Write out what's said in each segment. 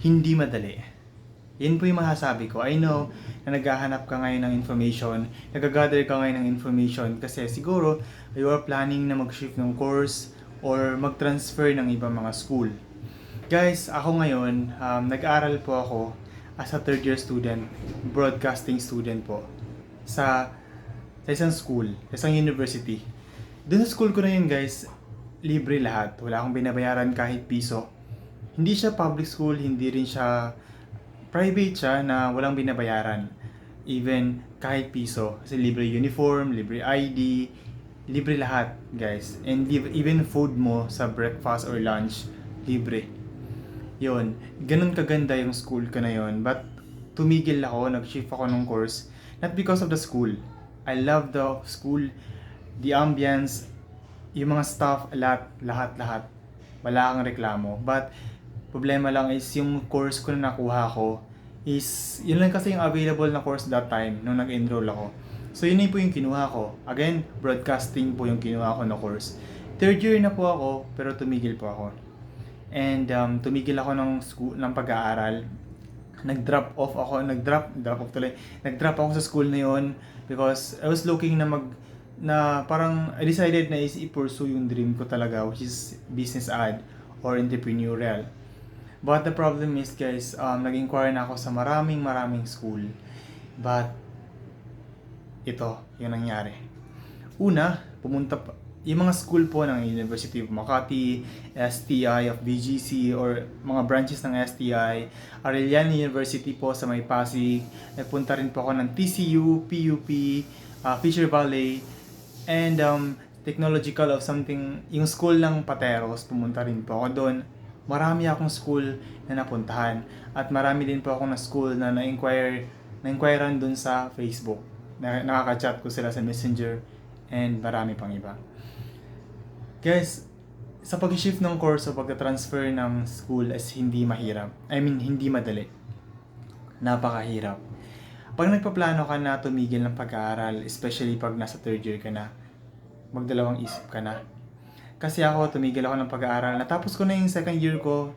hindi madali. Yan po yung masasabi ko. I know na naghahanap ka ngayon ng information, nag-gather ka ngayon ng information kasi siguro you are planning na mag-shift ng course or mag-transfer ng ibang mga school. Guys, ako ngayon, nag-aaral po ako as a third year student, broadcasting student po, sa isang school, sa isang university. Doon sa school ko na yun guys, libre lahat. Wala akong binabayaran kahit piso. Hindi siya public school, hindi rin siya private siya na walang binabayaran. Even kahit piso. Kasi libre uniform, libre ID, libre lahat guys. And even food mo sa breakfast or lunch, libre. Yun, ganun kaganda yung school ko na yun. But tumigil ako, nag-shift ako ng course. Not because of the school. I love the school, the ambience, yung mga staff, lahat. Wala kang reklamo. But problema lang is yung course ko na nakuha ko is, yun lang kasi yung available na course that time nung nag-enroll ako. So yun po yung kinuha ko. Again, broadcasting po yung kinuha ko na course. Third year na po ako, pero tumigil po ako. And tumigil ako ng pag-aaral. Nag-drop ako sa school na yon because I was looking na parang I decided na i-pursue yung dream ko talaga, which is business ad or entrepreneurial. But the problem is guys, nag-inquire na ako sa maraming school. But ito yung nangyari. Una, yung mga school po ng University of Makati, STI of BGC, or mga branches ng STI, Arellano University po sa May Pasig, nagpunta rin po ako ng TCU, PUP, Fisher Valley, and Technological of something, yung school ng Pateros, pumunta rin po ako doon. Marami akong school na napuntahan, at marami din po akong na school na na-inquirean doon sa Facebook. Nakaka-chat ko sila sa Messenger, and marami pang iba. Guys, sa pag-shift ng course o pag-transfer ng school is hindi mahirap. Hindi madali. Napakahirap. Pag nagpaplano ka na tumigil ng pag-aaral, especially pag nasa third year ka na, magdalawang isip ka na. Kasi ako, tumigil ako ng pag-aaral. Natapos ko na yung second year ko,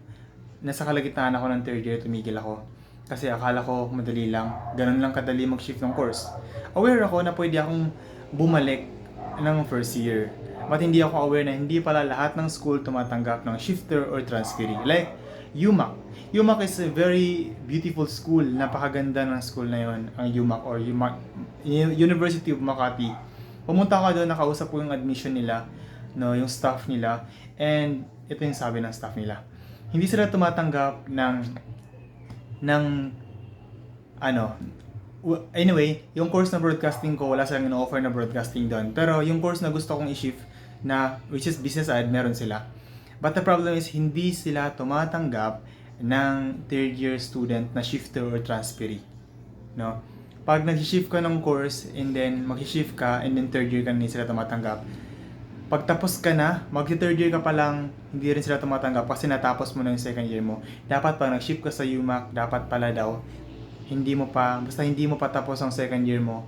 nasa kalagitnaan ako ng third year, tumigil ako. Kasi akala ko madali lang, ganun lang kadali mag-shift ng course. Aware ako na pwede akong bumalik ng first year. But hindi ako aware na hindi pala lahat ng school tumatanggap ng shifter or transferee. Like, UMAC. UMAC is a very beautiful school. Napakaganda ng school na yon, ang UMAC or University of Makati. Pumunta ako doon, nakausap ko yung admission nila, no, yung staff nila, and ito yung sabi ng staff nila. Hindi sila tumatanggap anyway, yung course na broadcasting ko, wala silang in-offer na broadcasting doon. Pero yung course na gusto kong i-shift, which is business ad, meron sila. But the problem is, hindi sila tumatanggap ng third year student na shifter or transferee. No? Pag nag-shift ka ng course, and then mag-shift ka, and then third year ka, hindi sila tumatanggap. Pag tapos ka na, mag-third year ka pa lang, hindi rin sila tumatanggap kasi natapos mo na yung second year mo. Dapat pag nag-shift ka sa UMAC, dapat pala daw, basta hindi mo pa tapos ang second year mo,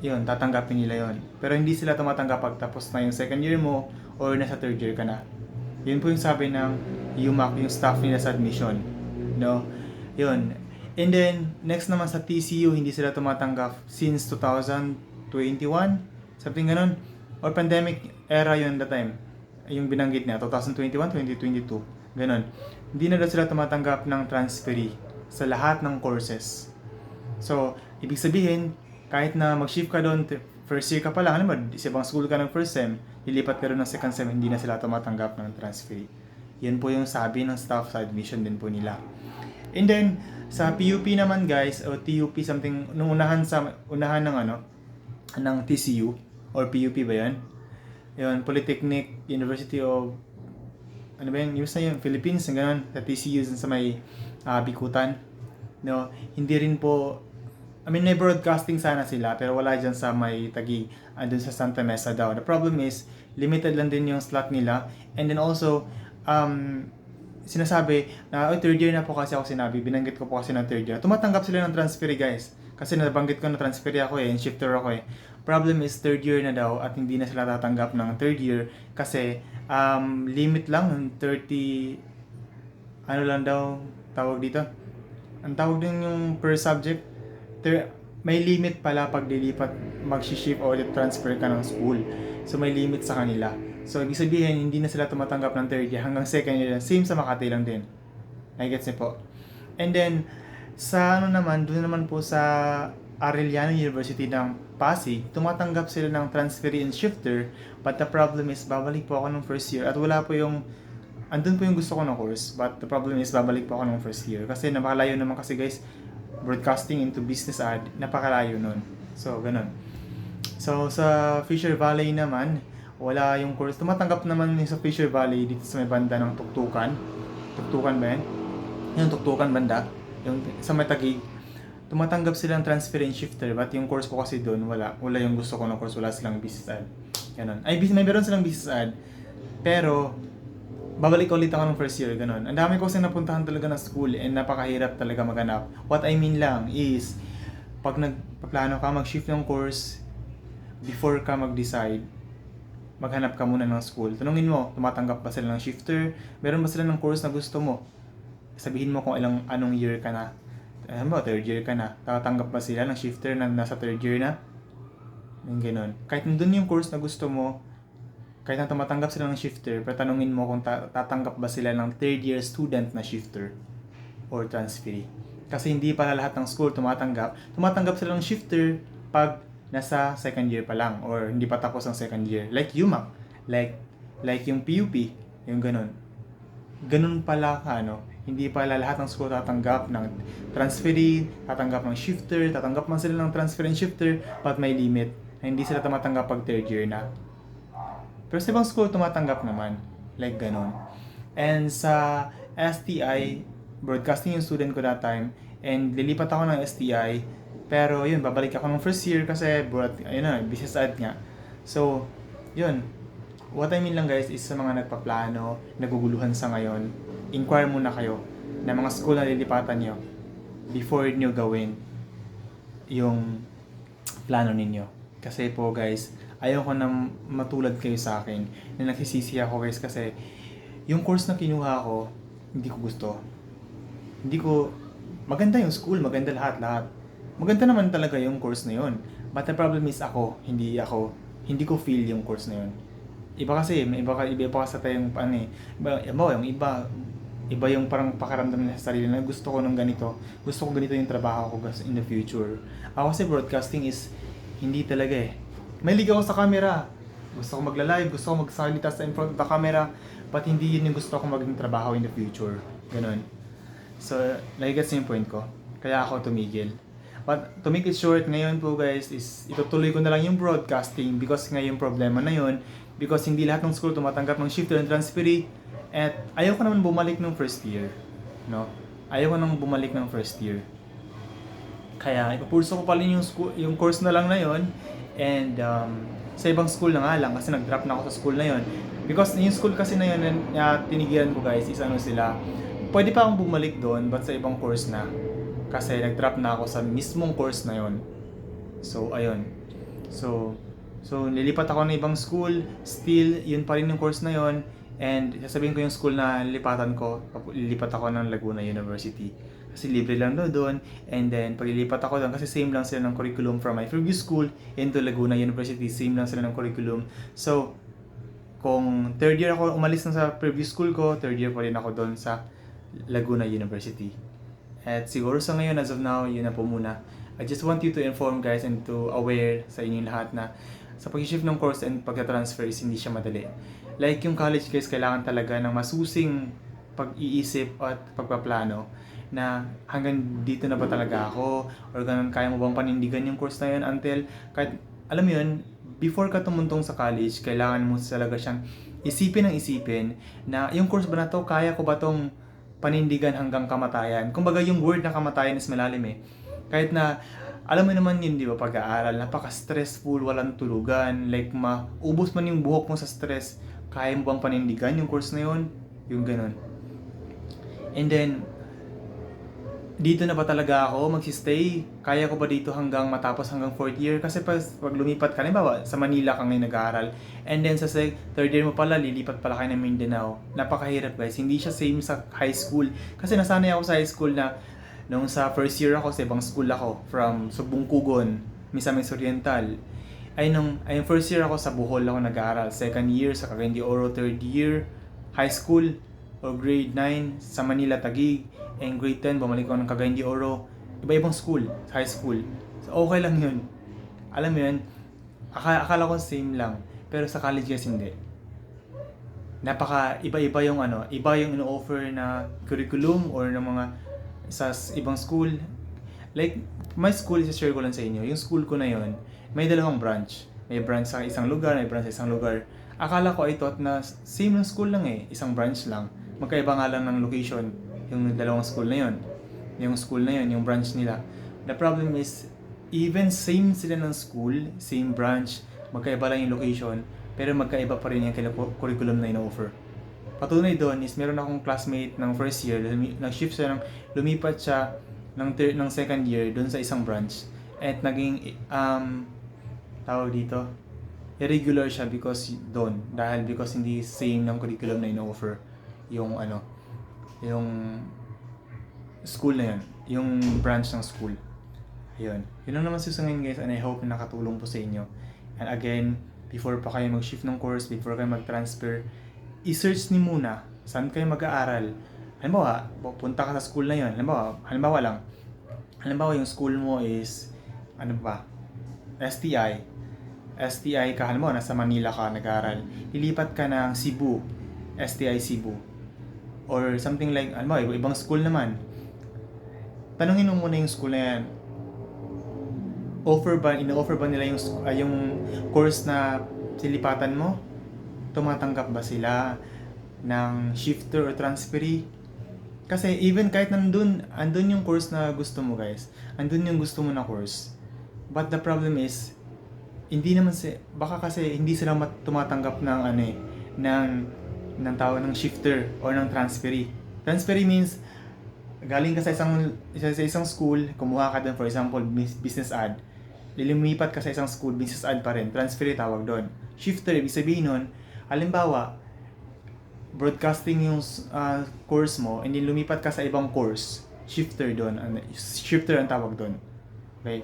yun, tatanggapin nila yun. Pero hindi sila tumatanggap pag tapos na yung second year mo or nasa third year ka na. Yun po yung sabi ng UMAC, yung staff nila sa admission. No? Yun. And then, next naman sa TCU, hindi sila tumatanggap since 2021, something ganun. Or pandemic era yun that time. Yung binanggit niya, 2021, 2022. Ganun. Hindi na daw sila tumatanggap ng transferee sa lahat ng courses. So, ibig sabihin, kahit na mag-shift ka doon, first year ka pa lang, sa ibang school ka ng first sem, lilipat ka doon ng second sem, hindi na sila tumatanggap ng transferee. Yan po yung sabi ng staff sa admission din po nila. And then, sa PUP naman guys, o TUP something, nung unahan ng TCU, or PUP ba yan? Yun, Polytechnic University of, Philippines, ganun, sa TCU, sa may Bikutan. No, hindi rin po, may broadcasting sana sila, pero wala dyan sa may Taguig, andun sa Santa Mesa daw. The problem is, limited lang din yung slot nila. And then also, sinasabi na, third year na po kasi ako binanggit ko po kasi ng third year. Tumatanggap sila ng transfer guys. Kasi nabanggit ko na transfer ako and shifter ako Problem is, third year na daw at hindi na sila tatanggap ng third year kasi limit lang, 30 tawag dito, ang tawag din yung per subject, may limit pala pag lilipat, mag-shift o transfer ka ng school. So may limit sa kanila. So ibig sabihin, hindi na sila tumatanggap ng third year hanggang second year. Same sa Makati lang din. Nagigets niyo po. And then, sa ano naman, doon naman po sa Arellano University ng Pasig, tumatanggap sila ng transferee and shifter, but the problem is, babalik po ako ng first year at wala po yung, andun po yung gusto ko ng course, but the problem is, babalik po ako ng first year. Kasi napakalayo naman kasi guys, broadcasting into business ad, napakalayo nun. So, ganun. So, sa Fisher Valley naman, wala yung course. Tumatanggap naman sa Fisher Valley dito sa may banda ng Tuktukan. Tuktukan ba yan? Yung Tuktukan banda. Yung sa may Taguig. Tumatanggap silang transfer and shifter, but yung course ko kasi doon, wala yung gusto ko ng course, wala silang business ad. Ganun. Ay, may meron silang business ad. Pero, babalik ulit ako ng first year, ganun. Ang dami ko kasi napuntahan talaga ng school and napakahirap talaga maganap. What I mean lang is, pag nagpaplano ka mag-shift ng course, before ka mag-decide, maghanap ka muna ng school. Tanungin mo, tumatanggap ba sila ng shifter? Meron ba sila ng course na gusto mo? Sabihin mo kung anong year ka na. Alam mo, third year ka na. Tatanggap ba sila ng shifter na nasa third year na? Yung ganun. Kahit nandun yung course na gusto mo, kahit na tumatanggap sila ng shifter, pero tanungin mo kung tatanggap ba sila ng third year student na shifter or transferee. Kasi hindi pala lahat ng school tumatanggap. Tumatanggap sila ng shifter pag nasa second year pa lang or hindi pa tapos ang second year. Like UMAC, like yung PUP, yung ganun. Ganun pala hindi pala lahat ng school tatanggap ng transferee, tatanggap ng shifter, tatanggap man sila ng transfer and shifter, but may limit. Hindi sila tumatanggap pag third year na. Pero sa ibang school, tumatanggap naman. Like ganun. And sa STI, broadcasting yung student ko that time, and lilipat ako ng STI, pero yun, babalik ako ng first year kasi business ad nga. So, yun. What I mean lang guys is sa mga nagpaplano, naguguluhan sa ngayon, inquire muna kayo na mga school na lilipatan nyo before nyo gawin yung plano ninyo. Kasi po guys, ayaw ko na matulad kayo sa akin na nagsisisi ako guys kasi yung course na kinuha ko, hindi ko gusto. Maganda yung school, maganda lahat. Maganda naman talaga yung course na yun. But the problem is hindi ko feel yung course na yun. Iba kasi sa tayong iba yung parang pakaramdam nila sa sarili na gusto ko ng ganito. Gusto ko ganito yung trabaho ko in the future. Ako kasi broadcasting is hindi talaga eh. May liga ako sa camera. Gusto ko magla-live, gusto ko magsalita sa in front of the camera, but hindi yun yung gusto ko maging trabaho in the future. Ganun. So, nagigets yung point ko. Kaya ako tumigil. But to make it short, ngayon po guys, is itutuloy ko na lang yung broadcasting because ngayon problema na yun. Because hindi lahat ng school tumatanggap ng shifter and transferee. At ayaw ko naman bumalik ng first year. No? Ayaw ko naman bumalik ng first year. Kaya ipupurso ko pa rin yung course na lang na yun. And sa ibang school na nga lang kasi nag-drop na ako sa school na yun. Because yung school kasi na yun na tinigilan ko guys is sila. Pwede pa akong bumalik doon but sa ibang course na. Kasi nag-drop na ako sa mismong course na yun. So ayun. So nilipat ako ng ibang school. Still, yun pa rin yung course na yun. And sasabihin ko yung school na lilipatan ko. Lilipat ako ng Laguna University. Kasi libre lang doon. And then, pag lilipat ako doon, kasi same lang sila ng curriculum from my previous school into Laguna University. Same lang sila ng curriculum. So, kung third year ako umalis na sa previous school ko, third year pa rin ako doon sa Laguna University. At siguro sa ngayon, as of now, yun na po muna. I just want you to inform guys and to aware sa inyong lahat na sa pag-shift ng course and pagka-transfer is hindi siya madali. Like yung college guys, kailangan talaga ng masusing pag-iisip at pagpaplano na hanggang dito na ba talaga ako or ganun, kaya mo bang panindigan yung course na yun until kahit alam mo yun, before ka tumuntong sa college, kailangan mo talaga siyang isipin na yung course ba na to, kaya ko ba tong panindigan hanggang kamatayan. Kumbaga yung word na kamatayan is malalim eh. Kahit na alam mo naman yun, di ba, pag-aaral, napaka-stressful, walang tulugan, like maubos man yung buhok mo sa stress, kaya mo bang panindigan yung course na yun? Yung ganun. And then, dito na ba talaga ako magsistay? Kaya ko ba dito hanggang matapos hanggang 4th year? Kasi pag lumipat ka, halimbawa, sa Manila ka ngayon nag-aaral, and then sa 3rd year mo pala, lilipat pala kayo ng Mindanao. Napakahirap guys, hindi siya same sa high school. Kasi nasanay ako sa high school na, nung sa first year ako, sa ibang school ako, from Subungkugon, Misamis Oriental. Ay first year ako sa Bohol ako nag-aaral. Second year sa Cagayan de Oro, third year, high school, o grade 9 sa Manila, Taguig. And grade 10, bumalik ako ng Cagayan de Oro. Iba-ibang school, high school. So, okay lang yun. Alam mo yun, akala ko same lang. Pero sa college kasi hindi. Iba-iba yung iba yung ino-offer na curriculum or ng mga sa ibang school. Like, my school, isa-share ko lang sa inyo. Yung school ko na yun, may dalawang branch. May branch sa isang lugar, may branch sa isang lugar. Akala ko I thought na same ng school lang isang branch lang. Magkaiba nga lang ng location yung dalawang school na yun. Yung school na yun, yung branch nila. The problem is, even same sila ng school, same branch, magkaiba lang yung location, pero magkaiba pa rin yung curriculum na ino-offer. Patunay doon is meron akong classmate ng first year, nag-shift siya lumipat siya ng second year doon sa isang branch. At naging, tawag dito, irregular siya because hindi same ng curriculum na ino-offer yung yung school na yun, yung branch ng school. Yun lang naman sa ngayon guys, and I hope na nakatulong po sa inyo. And again, before pa kayo mag-shift ng course, before kayo mag-transfer, i-search ni muna saan kayo mag-aaral. Halimbawa, punta ka sa school na yun. Halimbawa yung school mo is STI ka, halimbawa nasa Manila ka nag-aaral, lilipat ka ng Cebu, STI Cebu, or something like, ibang school naman. Tanungin mo muna yung school na yan, ino-offer ba nila yung course na silipatan mo? Tumatanggap ba sila ng shifter or transferee? Kasi even kahit andun yung course na gusto mo guys, andun yung gusto mo na course. But the problem is, baka kasi hindi sila tumatanggap ng tawag ng shifter or ng transferee. Transferee means galing ka sa isang school, kumuha ka doon, for example, business ad. Lilipat ka sa isang school, business ad pa rin. Transferee tawag doon. Shifter, ibig sabihin nun, halimbawa, broadcasting yung course mo, and then lumipat ka sa ibang course, shifter doon. Shifter ang tawag doon. Okay?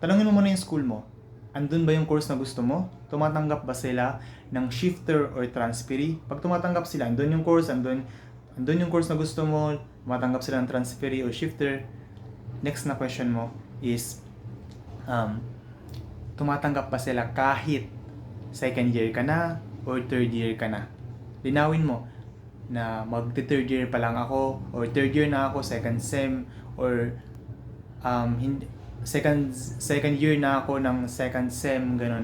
Tanungin mo muna yung school mo. Andun ba yung course na gusto mo? Tumatanggap ba sila ng shifter or transferee? Pag tumatanggap sila, andun yung course na gusto mo, tumatanggap sila ng transferee or shifter. Next na question mo is, tumatanggap ba sila kahit second year ka na or third year ka na? Linawin mo na mag-third year pa lang ako, or third year na ako, second sem, or second year na ako ng second sem, ganun.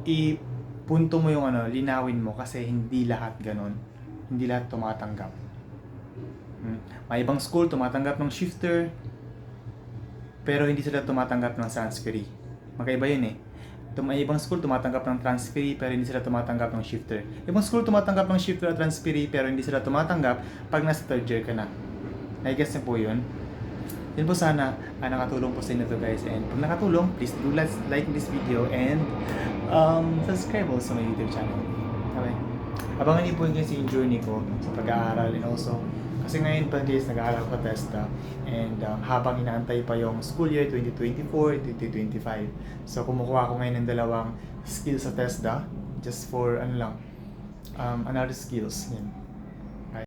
Ipunto mo yung linawin mo, kasi hindi lahat ganun. Hindi lahat tumatanggap. May ibang school tumatanggap ng shifter, pero hindi sila tumatanggap ng transferee. Magkaiba yun May ibang school tumatanggap ng transferee, pero hindi sila tumatanggap ng shifter. Ibang school tumatanggap ng shifter at transferee, pero hindi sila tumatanggap pag nasa third year ka na. I-guess niyo po yun. Yun po sana, nakatulong po sa inyo to guys. And pag nakatulong, please do like this video and subscribe also sa my YouTube channel. Okay? Abangan niyo po yung journey ko sa pag-aaral, and also, kasi ngayon pa guys, nag-aaral ko TESDA, and habang inaantay pa yung school year 2024-2025. So kumukuha ako ngayon ng dalawang skills sa TESDA, just for another skills. Yan.